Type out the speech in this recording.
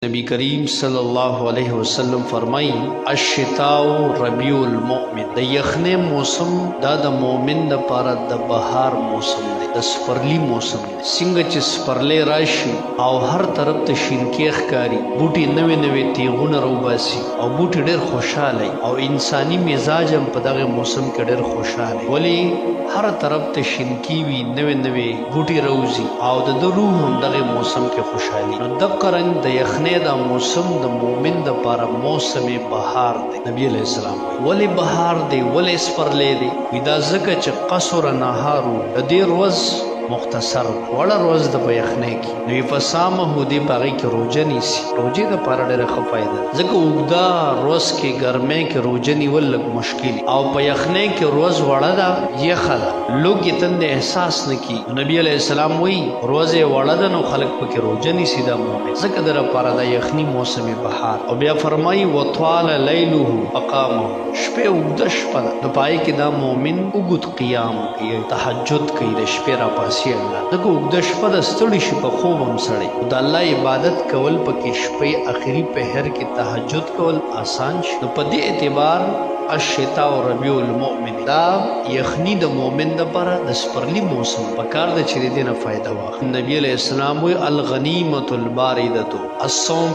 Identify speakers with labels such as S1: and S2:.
S1: نبی کریم صلی الله علیه وسلم فرمای الشتاء ربیع المؤمن، د یخنې موسم دا د مؤمن لپاره د بهار موسم دی، د سپرلی موسم دی. څنګه چې سپرلی راشي او هر طرف ته شینکي ښکاري، بوټي نوې نوې تیغونه راوباسي او بوټي ډېر خوشحاله او انساني مزاج هم په دغه موسم کې ډېر خوشحاله، ولې هر طرف ته شینکي وي، نوې نوې بوټي راوځي او د روح هم دغه موسم کې خوشحالي. نو دغه رنګ د یخنې دا موسم د مؤمن د پاره موسم بهار دی. نبی علیہ السلام ولی بهار دی، ولی سپرلی دی؟ دا ځکه چې قصر نهارو، د دې ورځ مختصر وړه ورځ د په یخنۍ کې، نو فصامه دی په هغې کې روژه نیسي. روژې دپاره ډېره ښه فایده ده، ځکه اوږده ورځ کې ګرمۍ کې روژه نیول لږ مشکل او په یخنۍ کې ورځ وړه ده، یخه ده، لوږې تندې احساس نه کېږي. نبي علیه السلام وایي ورځ یې وړه ده نو خلک پکې روژه نیسي، دا مؤمن، ځکه د لپاره د یخني موسم بهار. او بیا فرمایي وطال لیله فقامه، شپې اوږده شپه ده، نو په هغې کې دا مؤمن اوږد قیام کوي، تهجد کوي، د شپې راپاڅي الله، ځکه اوږده شپه ده، ستړي شي په خوب هم سړی، د الله عبادت کول پکې شپې اخري پهر کې تهجد کول آسان شي. نو په دې اعتبار الشتاء ربیع المؤمن، دا یخنی د مؤمن دپاره د سپرلی موسم پکار ده چې د دې نه فایده واخلي. نبی علیہ السلام وایي الغنیمة الباردة الصوم